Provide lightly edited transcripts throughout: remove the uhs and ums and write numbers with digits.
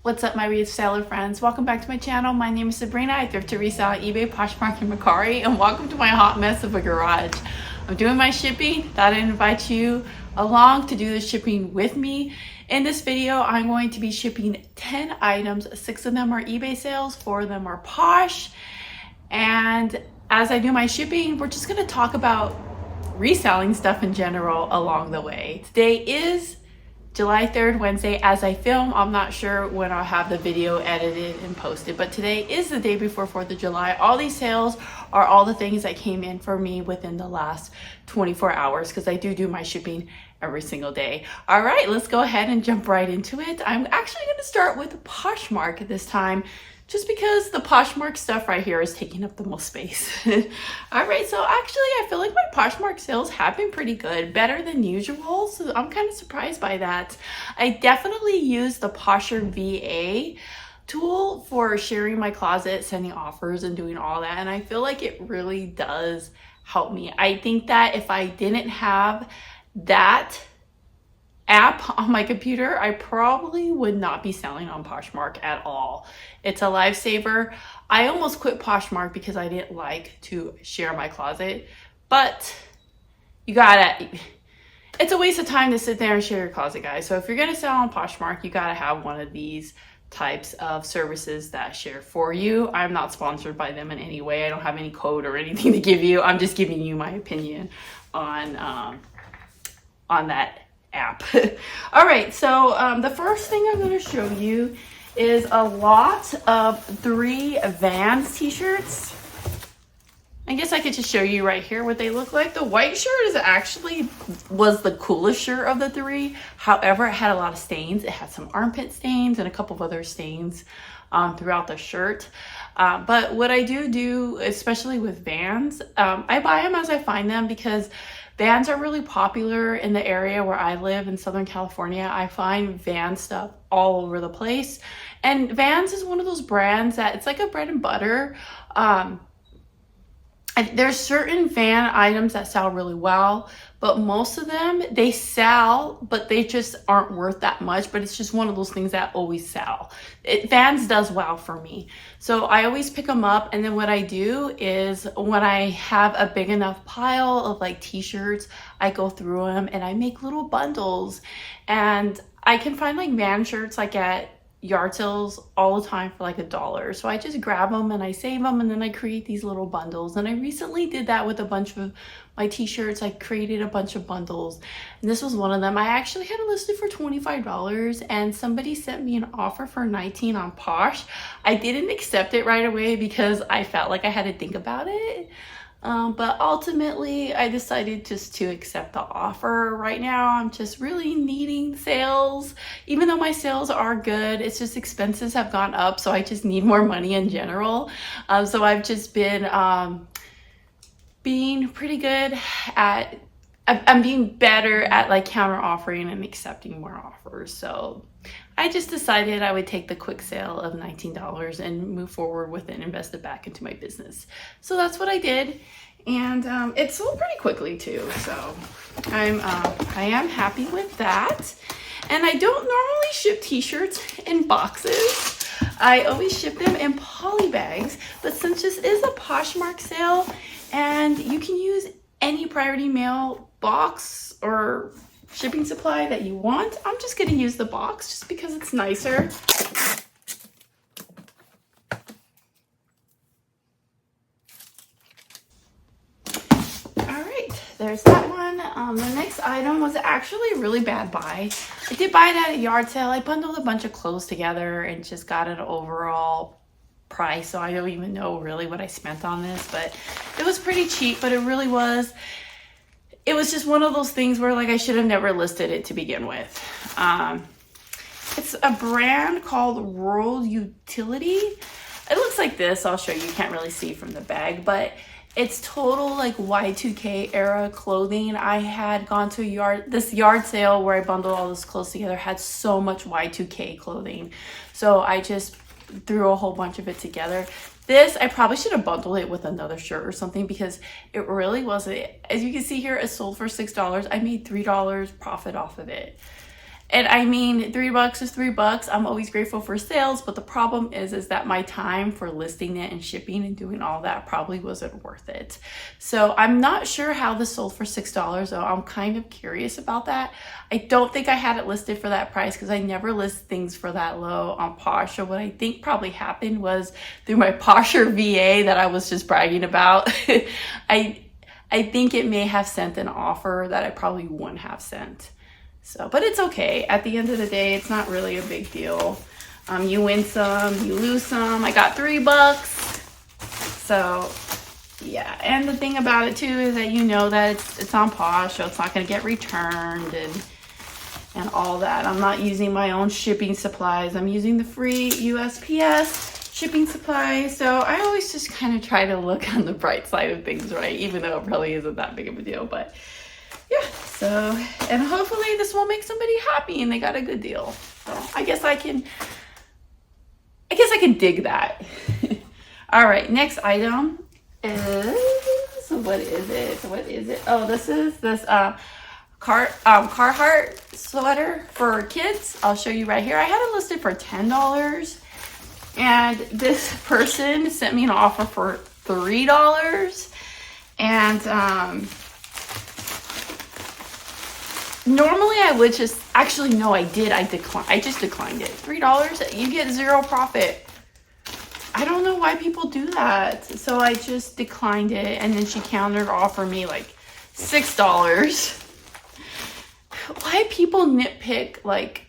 What's up, my reseller friends? Welcome back to my channel. My name is Sabrina. I thrift to resell on eBay, Poshmark, and Mercari, and welcome to my hot mess of a garage. I'm doing my shipping. Thought I'd invite you along to do the shipping with me. In this video, I'm going to be shipping 10 items. 6 of them are eBay sales, 4 of them are Posh. And as I do my shipping, we're just gonna talk about reselling stuff in general along the way. Today is July 3rd, Wednesday. As I film, I'm not sure when I'll have the video edited and posted, but today is the day before 4th of July. All these sales are all the things that came in for me within the last 24 hours because I do my shipping every single day. All right, let's go ahead and jump right into it. I'm actually going to start with Poshmark this time, just because the Poshmark stuff right here is taking up the most space. All right, so actually I feel like my Poshmark sales have been pretty good, better than usual, so I'm kind of surprised by that. I definitely use the Posher VA tool for sharing my closet, sending offers, and doing all that, and I feel like it really does help me. I think that if I didn't have that app on my computer, I probably would not be selling on Poshmark at all. It's a lifesaver. I almost quit Poshmark because I didn't like to share my closet, but it's a waste of time to sit there and share your closet, guys. So if you're gonna sell on Poshmark, you gotta have one of these types of services that share for you. I'm not sponsored by them in any way. I don't have any code or anything to give you. I'm just giving you my opinion on that app. All right, so the first thing I'm going to show you is a lot of 3 Vans t-shirts. I guess I could just show you right here what they look like. The white shirt was the coolest shirt of the 3. However, it had a lot of stains. It had some armpit stains and a couple of other stains throughout the shirt. But what I do, especially with Vans, I buy them as I find them because Vans are really popular in the area where I live in Southern California. I find Vans stuff all over the place. And Vans is one of those brands that it's like a bread and butter. There's certain Van items that sell really well, but most of them, they sell, but they just aren't worth that much. But it's just one of those things that always sell. Vans does well for me. So I always pick them up. And then what I do is when I have a big enough pile of like t-shirts, I go through them and I make little bundles. And I can find like Van shirts like at yard sales all the time for like $1. So I just grab them and I save them, and then I create these little bundles. And I recently did that with a bunch of my t-shirts. I created a bunch of bundles, and this was one of them. I actually had it listed for $25 and somebody sent me an offer for $19 on Posh. I didn't accept it right away because I felt like I had to think about it. But ultimately I decided just to accept the offer. Right now I'm just really needing sales. Even though my sales are good, it's just expenses have gone up, so I just need more money in general. So I've just been being pretty good at I'm being better at like counter offering and accepting more offers. So I just decided I would take the quick sale of $19 and move forward with it and invest it back into my business. So that's what I did. And it sold pretty quickly too. So I am happy with that. And I don't normally ship t-shirts in boxes. I always ship them in poly bags. But since this is a Poshmark sale and you can use any priority mail box or shipping supply that you want, I'm just going to use the box just because it's nicer. All right, there's that one. The next item was actually a really bad buy. I did buy it at a yard sale. I bundled a bunch of clothes together and just got an overall price, so I don't even know really what I spent on this, but it was pretty cheap. But it was just one of those things where like I should have never listed it to begin with. It's a brand called Rural Utility. It looks like this. I'll show you. You can't really see from the bag, but it's total like Y2K era clothing. I had gone to this yard sale where I bundled all this clothes together, had so much Y2K clothing. So I just threw a whole bunch of it together. This, I probably should have bundled it with another shirt or something because it really wasn't. As you can see here, it sold for $6. I made $3 profit off of it. And I mean, $3 is $3. I'm always grateful for sales, but the problem is that my time for listing it and shipping and doing all that probably wasn't worth it. So I'm not sure how this sold for $6, though. I'm kind of curious about that. I don't think I had it listed for that price because I never list things for that low on Posh. So what I think probably happened was through my Posher VA that I was just bragging about, I think it may have sent an offer that I probably wouldn't have sent. So, but it's okay. At the end of the day, it's not really a big deal. You win some, you lose some. I got $3. So yeah, and the thing about it too is that you know that it's on Posh, so it's not going to get returned and all that. I'm not using my own shipping supplies. I'm using the free USPS shipping supplies. So I always just kind of try to look on the bright side of things, right? Even though it probably isn't that big of a deal, but yeah. So, and hopefully this will make somebody happy and they got a good deal. So I guess I can dig that. All right, next item is, what is it? Oh, this is this Carhartt sweater for kids. I'll show you right here. I had it listed for $10, and this person sent me an offer for $3. And normally I would just, actually no, I just declined it. $3, you get zero profit. I don't know why people do that. So I just declined it, and then she countered offered me like $6. Why people nitpick like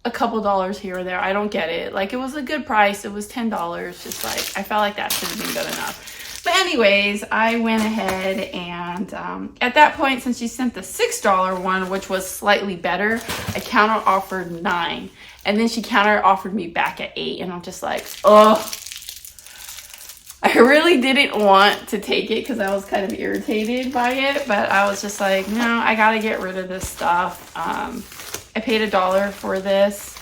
a couple dollars here or there? I don't get it. Like, it was a good price. It was $10. Just like, I felt like that should have been good enough. But anyways, I went ahead and at that point, since she sent the $6 one, which was slightly better, I counter offered $9. And then she counter offered me back at $8. And I'm just like, oh, I really didn't want to take it because I was kind of irritated by it. But I was just like, no, I got to get rid of this stuff. I paid $1 for this.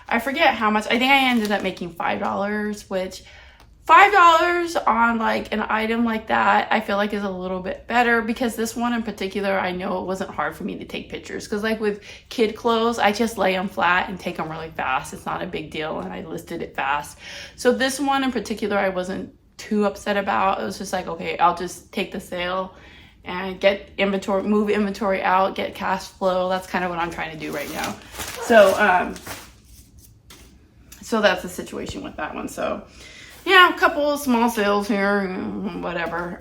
I forget how much. I think I ended up making $5, which $5 on like an item like that, I feel like is a little bit better, because this one in particular, I know it wasn't hard for me to take pictures, because like with kid clothes, I just lay them flat and take them really fast. It's not a big deal, and I listed it fast. So this one in particular, I wasn't too upset about. It was just like, okay, I'll just take the sale and get inventory, move inventory out, get cash flow. That's kind of what I'm trying to do right now. So that's the situation with that one. So yeah, a couple of small sales here, whatever.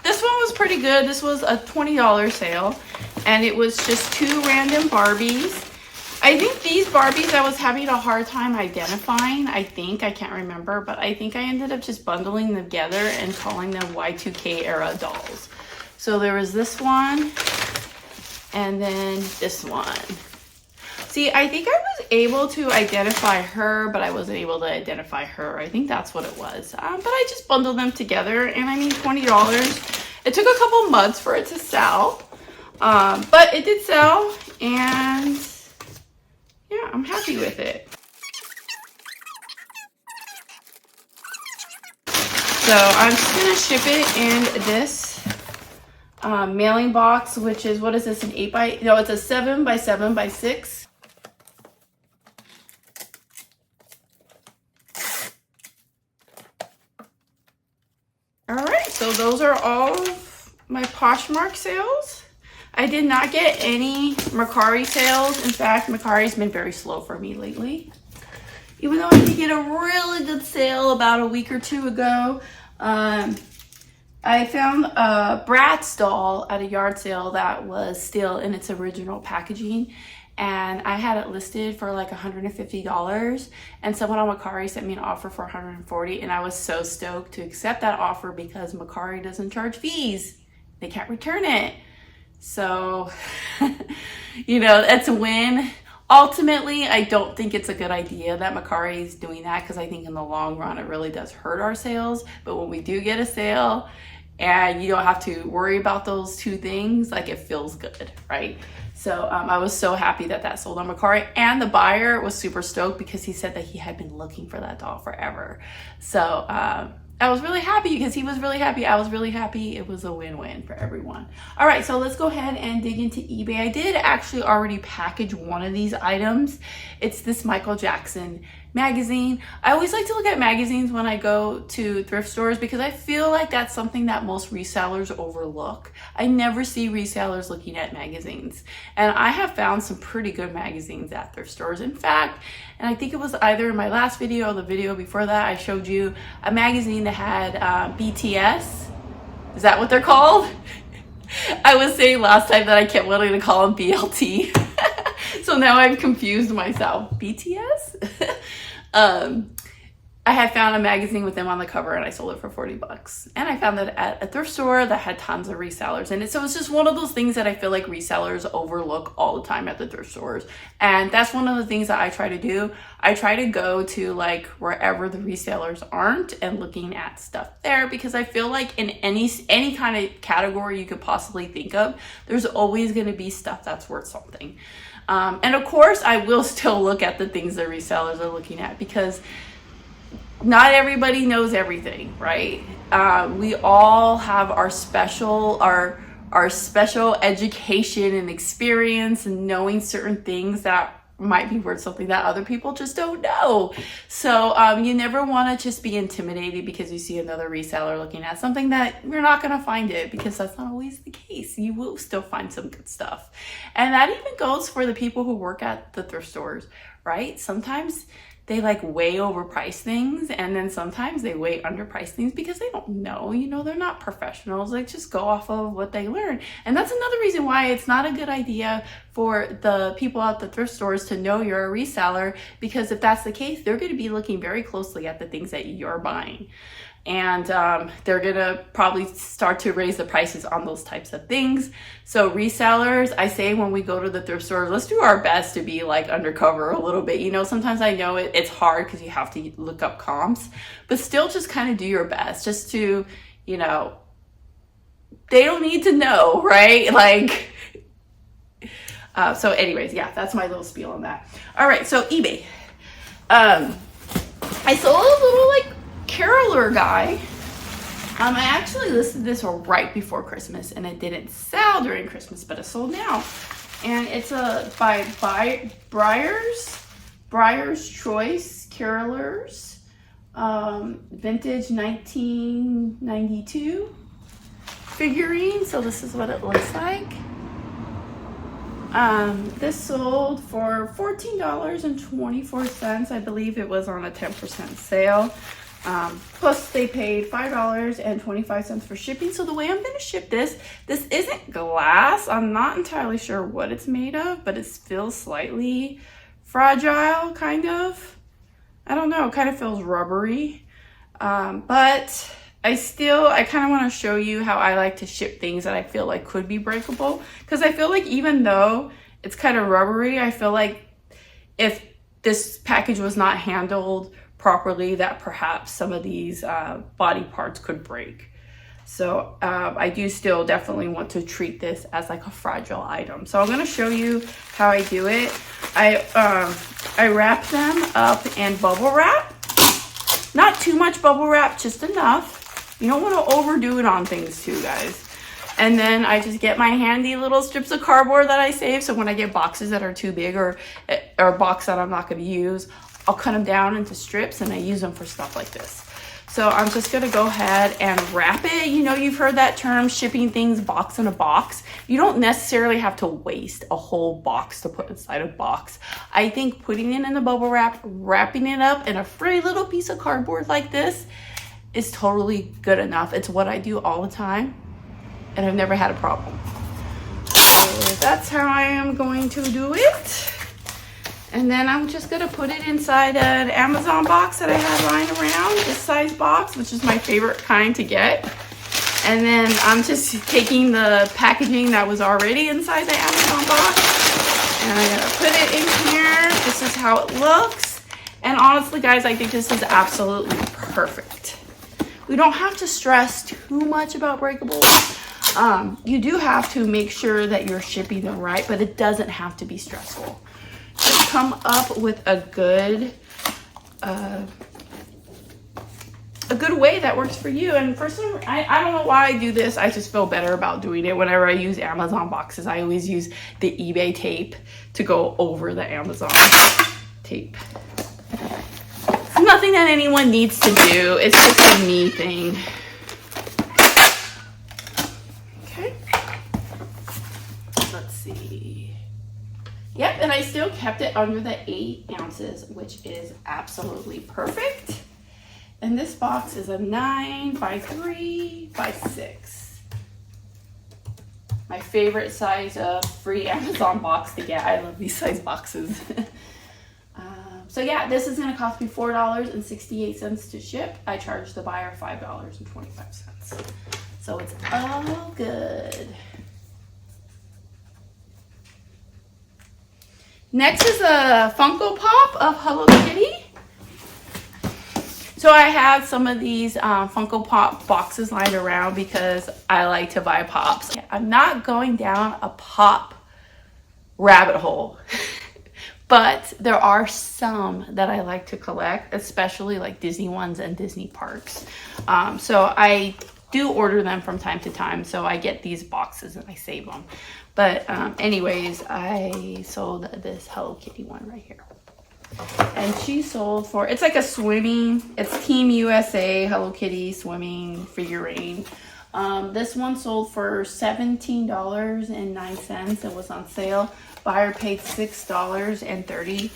This one was pretty good. This was a $20 sale, and it was just 2 random Barbies. I think these Barbies I was having a hard time identifying. I can't remember, but I think I ended up just bundling them together and calling them Y2K era dolls. So there was this one, and then this one. See, I think I was able to identify her, but I wasn't able to identify her. I think that's what it was. But I just bundled them together, and I mean, $20. It took a couple months for it to sell, but it did sell, and yeah, I'm happy with it. So I'm just gonna ship it in this mailing box, which is, what is this, an 8x, no, it's a 7x7x6. So those are all of my Poshmark sales. I did not get any Mercari sales. In fact, Mercari's been very slow for me lately. Even though I did get a really good sale about a week or two ago. I found a Bratz doll at a yard sale that was still in its original packaging. And I had it listed for like $150, and someone on Mercari sent me an offer for $140, and I was so stoked to accept that offer because Mercari doesn't charge fees. They can't return it. So, you know, that's a win. Ultimately, I don't think it's a good idea that Mercari is doing that, because I think in the long run, it really does hurt our sales. But when we do get a sale and you don't have to worry about those two things, like, it feels good, right? So I was so happy that that sold on Mercari, and the buyer was super stoked because he said that he had been looking for that doll forever. So I was really happy because he was really happy. I was really happy. It was a win-win for everyone. All right, so let's go ahead and dig into eBay. I did actually already package one of these items. It's this Michael Jackson magazine. I always like to look at magazines when I go to thrift stores because I feel like that's something that most resellers overlook. I never see resellers looking at magazines. And I have found some pretty good magazines at thrift stores. In fact, and I think it was either in my last video or the video before that, I showed you a magazine that had BTS. Is that what they're called? I was saying last time that I kept wanting to call them BLT. So now I've confused myself. BTS? I had found a magazine with them on the cover and I sold it for 40 bucks. And I found that at a thrift store that had tons of resellers in it. So it's just one of those things that I feel like resellers overlook all the time at the thrift stores. And that's one of the things that I try to do. I try to go to like wherever the resellers aren't and looking at stuff there, because I feel like in any kind of category you could possibly think of, there's always going to be stuff that's worth something. And of course, I will still look at the things that resellers are looking at because not everybody knows everything, right? We all have our special education and experience and knowing certain things that might be worth something that other people just don't know. So you never want to just be intimidated because you see another reseller looking at something that you're not going to find it, because that's not always the case. You will still find some good stuff. And that even goes for the people who work at the thrift stores, right? Sometimes they like way overprice things, and then sometimes they way underprice things because they don't know, they're not professionals. They just go off of what they learn. And that's another reason why it's not a good idea for the people at the thrift stores to know you're a reseller, because if that's the case, they're going to be looking very closely at the things that you're buying. And they're gonna probably start to raise the prices on those types of things. So resellers, I say when we go to the thrift store, let's do our best to be like undercover a little bit. Sometimes I know it's hard because you have to look up comps, but still just kind of do your best just to, they don't need to know, right? Like, so anyways, yeah, that's my little spiel on that. All right, so eBay. I sold a little like Carroll guy. I actually listed this right before Christmas and it didn't sell during Christmas, but it sold now. And it's by Breyer's Choice Carrollers, vintage 1992 figurine. So this is what it looks like. This sold for $14.24. I believe it was on a 10% sale. Plus they paid $5.25 for shipping. So the way I'm going to ship this isn't glass. I'm not entirely sure what it's made of, but it feels slightly fragile, kind of. I don't know, it kind of feels rubbery. But I kind of want to show you how I like to ship things that I feel like could be breakable. Because I feel like even though it's kind of rubbery, I feel like if this package was not handled properly, that perhaps some of these body parts could break. So I do still definitely want to treat this as like a fragile item. So I'm going to show you how I do it. I wrap them up in bubble wrap. Not too much bubble wrap, just enough. You don't want to overdo it on things too, guys. And then I just get my handy little strips of cardboard that I save. So when I get boxes that are too big or a box that I'm not going to use, I'll cut them down into strips and I use them for stuff like this. So I'm just going to go ahead and wrap it. You've heard that term, shipping things box in a box. You don't necessarily have to waste a whole box to put inside a box. I think putting it in the bubble wrap, wrapping it up in a free little piece of cardboard like this is totally good enough. It's what I do all the time and I've never had a problem. So that's how I am going to do it. And then I'm just going to put it inside an Amazon box that I have lying around, this size box, which is my favorite kind to get. And then I'm just taking the packaging that was already inside the Amazon box, and I'm going to put it in here. This is how it looks. And honestly, guys, I think this is absolutely perfect. We don't have to stress too much about breakables. You do have to make sure that you're shipping them right, but it doesn't have to be stressful. Come up with a good a good way that works for you. And for some, I don't know why I do this. I just feel better about doing it. Whenever I use Amazon boxes, I always use the eBay tape to go over the Amazon tape. It's nothing that anyone needs to do. It's just a me thing. Okay. Let's see. Yep, and I still kept it under the 8 ounces, which is absolutely perfect. And this box is a 9 by 3 by 6. My favorite size of free Amazon box to get. I love these size boxes. So yeah, this is going to cost me $4.68 to ship. I charge the buyer $5.25. So it's all good. Next is a Funko Pop of Hello Kitty. So I have some of these Funko Pop boxes lying around because I like to buy pops. I'm not going down a pop rabbit hole, but there are some that I like to collect, especially like Disney ones and Disney parks. So I do order them from time to time. So I get these boxes and I save them. But anyways, I sold this Hello Kitty one right here. And she sold for, it's like a swimming, it's Team USA Hello Kitty swimming figurine. This one sold for $17.09. It was on sale. Buyer paid $6.33.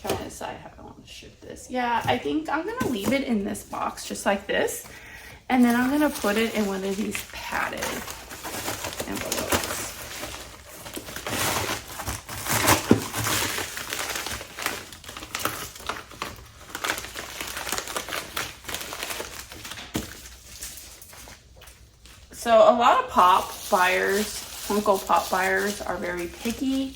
Trying to decide how I want to ship this. Yeah, I think I'm going to leave it in this box just like this. And then I'm going to put it in one of these padded envelopes. So a lot of pop buyers, Funko Pop buyers, are very picky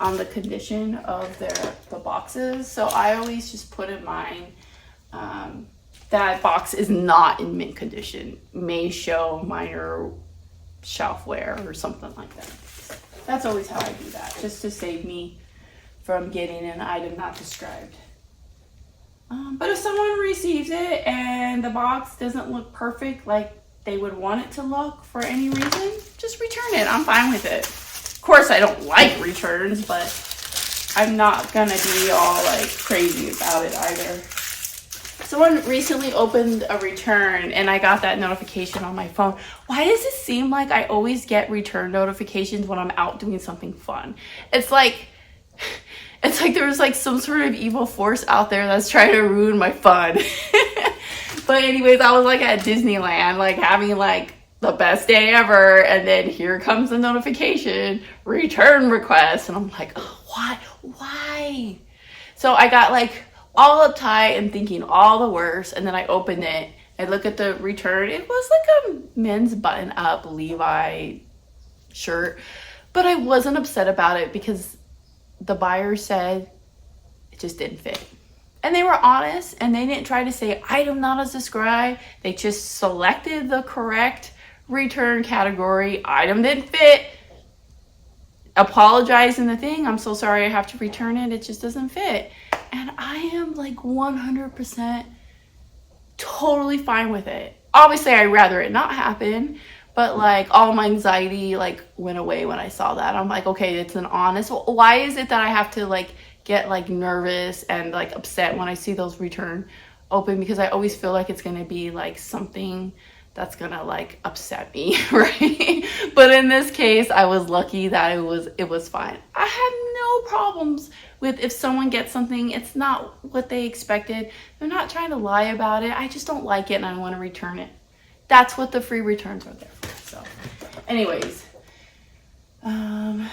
on the condition of the boxes. So I always just put in mind that box is not in mint condition, may show minor shelf wear or something like that. That's always how I do that, just to save me from getting an item not described. But if someone receives it and the box doesn't look perfect like they would want it to look for any reason, just return it. I'm fine with it. Of course, I don't like returns, but I'm not gonna be all like crazy about it either. Someone recently opened a return and I got that notification on my phone. Why does it seem like I always get return notifications when I'm out doing something fun? It's like there's like some sort of evil force out there that's trying to ruin my fun. But anyways, I was like at Disneyland, like having like the best day ever. And then here comes the notification, return request. And I'm like, oh, why? So I got like all uptight and thinking all the worst. And then I opened it. I look at the return. It was like a men's button up Levi shirt. But I wasn't upset about it because the buyer said it just didn't fit. And they were honest and they didn't try to say item not as described. They just selected the correct return category. Item didn't fit. Apologized in the thing. I'm so sorry I have to return it. It just doesn't fit. And I am like 100% totally fine with it. Obviously, I'd rather it not happen. But like all my anxiety like went away when I saw that. I'm like, okay, it's an honest. Why is it that I have to like get like nervous and like upset when I see those return open? Because I always feel like it's gonna be like something that's gonna like upset me, right? But in this case, I was lucky that it was fine. I have no problems with if someone gets something, it's not what they expected. They're not trying to lie about it. I just don't like it and I want to return it. That's what the free returns are there for. So anyways, I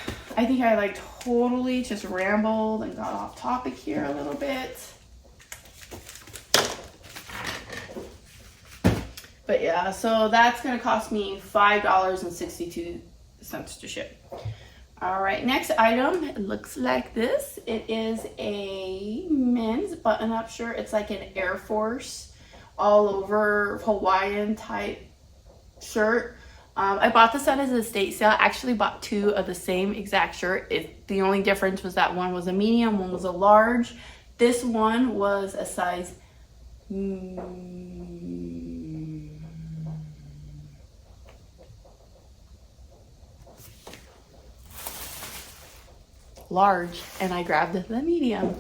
think I like totally just rambled and got off topic here a little bit. But yeah, so that's going to cost me $5.62 to ship. All right, next item, it looks like this. It is a men's button-up shirt. It's like an Air Force all over Hawaiian type shirt. I bought this at an estate sale. I actually bought 2 of the same exact shirt. The only difference was that one was a medium, one was a large. This one was a size large, and I grabbed the medium.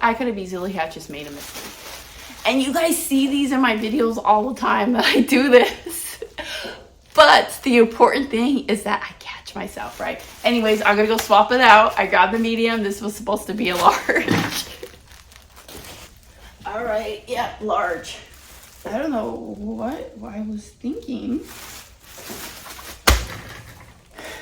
I could have easily have just made a mistake. And you guys see these in my videos all the time that I do this. But the important thing is that I catch myself, right? Anyways, I'm gonna go swap it out. I grabbed the medium. This was supposed to be a large. All right, yeah, large. I don't know what I was thinking.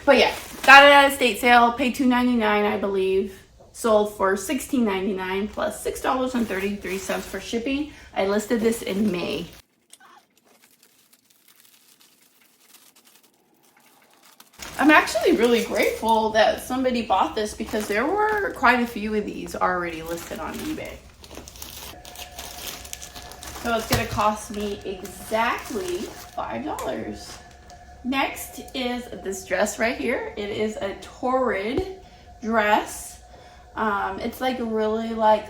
But yeah, got it at a estate sale, paid $2.99, I believe. Sold for $16.99 plus $6.33 for shipping. I listed this in May. I'm actually really grateful that somebody bought this because there were quite a few of these already listed on eBay. So it's gonna cost me exactly $5. Next is this dress right here. It is a torrid dress. It's like really like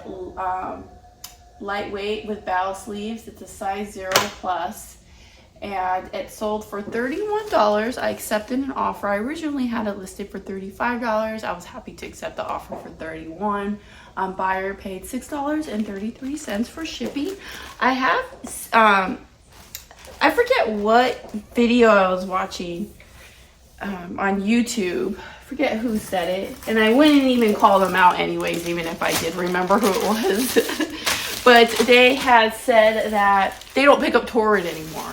lightweight with bow sleeves. It's a size 0 plus, and it sold for $31. I accepted an offer. I originally had it listed for $35. I was happy to accept the offer for $31. Buyer paid $6.33 for shipping. I have I forget what video I was watching on YouTube. I forget who said it, and I wouldn't even call them out anyways, even if I did remember who it was. But they had said that they don't pick up Torrid anymore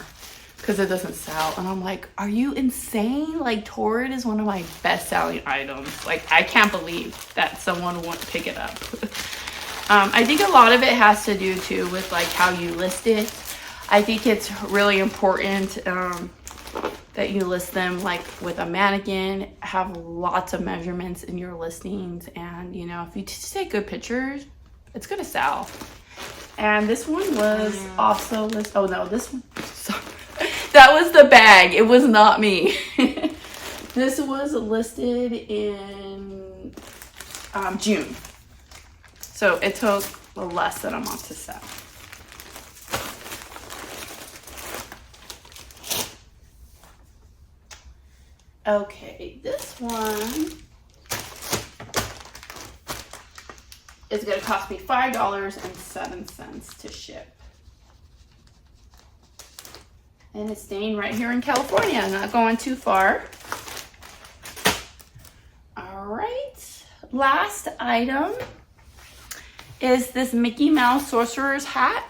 because it doesn't sell. And I'm like, are you insane? Like, Torrid is one of my best-selling items. Like, I can't believe that someone won't pick it up. I think a lot of it has to do too with like how you list it. I think it's really important that you list them like with a mannequin, have lots of measurements in your listings, and you know, if you just take good pictures, it's gonna sell. And this one was also listed. Oh no, this one, sorry. That was the bag. It was not me. This was listed in June. So it took less than a month to sell. Okay, this one is going to cost me $5.07 to ship. And it's staying right here in California, not going too far. All right, last item is this Mickey Mouse Sorcerer's hat.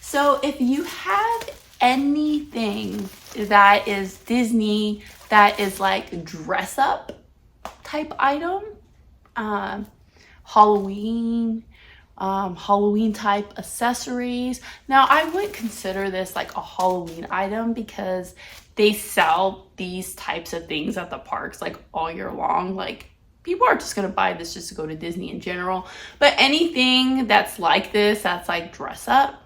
So if you have anything that is Disney, that is like dress up type item, Halloween type accessories. Now I wouldn't consider this like a Halloween item because they sell these types of things at the parks like all year long. Like, people are just gonna buy this just to go to Disney in general. But anything that's like this, that's like dress up,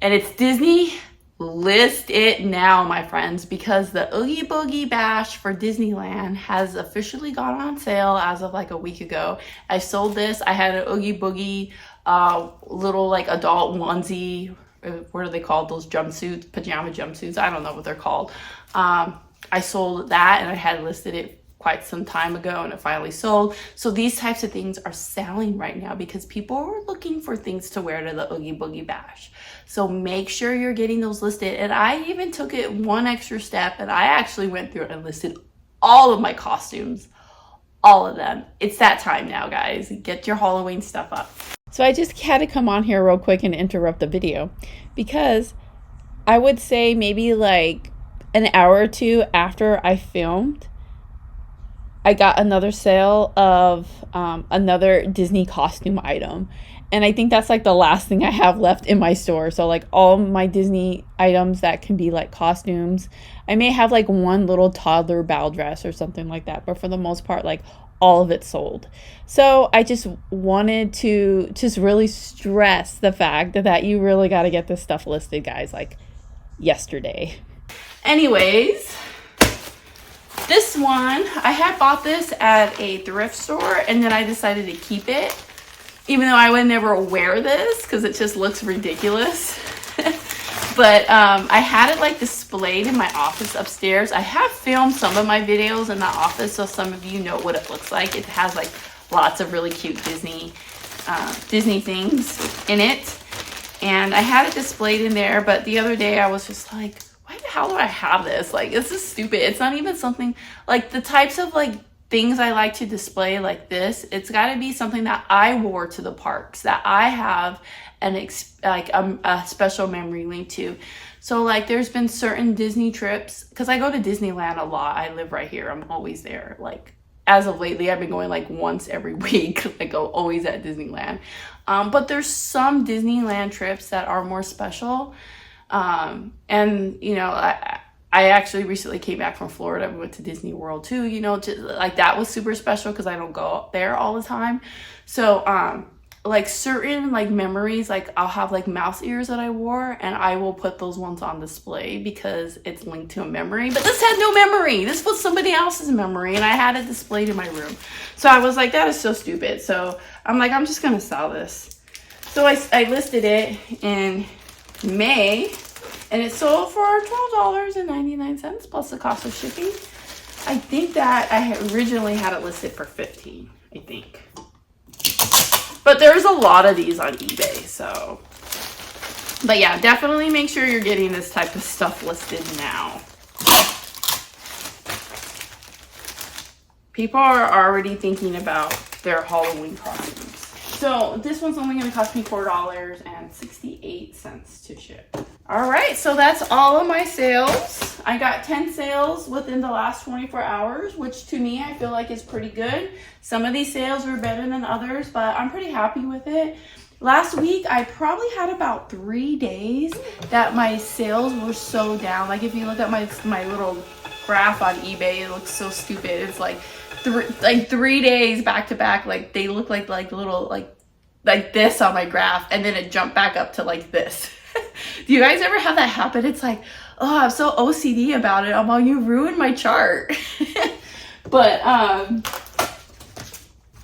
and it's Disney, list it now, my friends, because the Oogie Boogie Bash for Disneyland has officially gone on sale as of like a week ago. I sold this. I had an Oogie Boogie little like adult onesie. What are they called? Those jumpsuits, pajama jumpsuits. I don't know what they're called. I sold that, and I had listed it quite some time ago, and it finally sold. So these types of things are selling right now because people are looking for things to wear to the Oogie Boogie Bash. So make sure you're getting those listed. And I even took it one extra step, and I actually went through and listed all of my costumes, all of them. It's that time now, guys. Get your Halloween stuff up. So I just had to come on here real quick and interrupt the video because I would say maybe like an hour or two after I filmed, I got another sale of another Disney costume item. And I think that's like the last thing I have left in my store. So like all my Disney items that can be like costumes. I may have like one little toddler ball dress or something like that. But for the most part, like all of it sold. So I just wanted to just really stress the fact that you really got to get this stuff listed, guys, like yesterday. Anyways, this one, I had bought this at a thrift store and then I decided to keep it, even though I would never wear this because it just looks ridiculous. But I had it like displayed in my office upstairs. I have filmed some of my videos in the office, so some of you know what it looks like. It has like lots of really cute Disney things in it. And I had it displayed in there, but the other day I was just like, why the hell do I have this? Like, this is stupid. It's not even something, like the types of like things I like to display like this, it's got to be something that I wore to the parks, that I have a special memory linked to. So like there's been certain Disney trips, because I go to Disneyland a lot. I live right here. I'm always there. Like as of lately, I've been going like once every week. Like I'm always at Disneyland. But there's some Disneyland trips that are more special. And you know, I actually recently came back from Florida. We went to Disney World too, you know, just, like that was super special because I don't go there all the time. So like certain like memories, like I'll have like mouse ears that I wore and I will put those ones on display because it's linked to a memory. But this had no memory. This was somebody else's memory and I had it displayed in my room. So I was like, that is so stupid. So I'm like, I'm just gonna sell this. So I listed it in May and it sold for $12.99 plus the cost of shipping. I think that I had originally had it listed for $15, I think. But there's a lot of these on eBay, so. But yeah, definitely make sure you're getting this type of stuff listed now. People are already thinking about their Halloween costumes. So this one's only going to cost me $4.68 to ship. All right, so that's all of my sales. I got 10 sales within the last 24 hours, which to me, I feel like is pretty good. Some of these sales were better than others, but I'm pretty happy with it. Last week, I probably had about 3 days that my sales were so down. Like if you look at my little graph on eBay, it looks so stupid. It's like 3 days back to back, like they look like little like this on my graph, and then it jumped back up to like this. Do you guys ever have that happen? It's like, oh, I'm so OCD about it. I'm like, you ruined my chart. But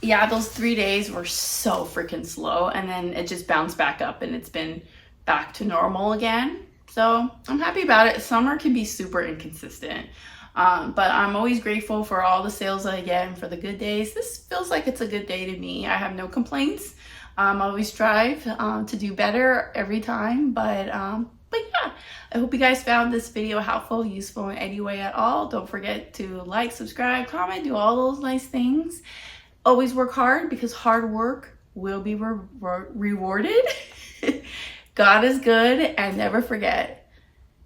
yeah, those 3 days were so freaking slow, and then it just bounced back up and it's been back to normal again. So I'm happy about it. Summer can be super inconsistent. But I'm always grateful for all the sales that I get and for the good days. This feels like it's a good day to me. I have no complaints. I always strive to do better every time. But yeah, I hope you guys found this video helpful, useful in any way at all. Don't forget to like, subscribe, comment, do all those nice things. Always work hard because hard work will be rewarded. God is good, and never forget,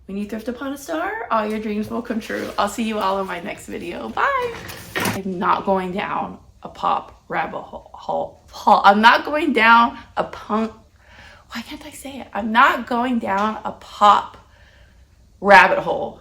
when you thrift upon a star, all your dreams will come true. I'll see you all in my next video. Bye. I'm not going down a pop rabbit hole. I'm not going down a punk. Why can't I say it? I'm not going down a pop rabbit hole.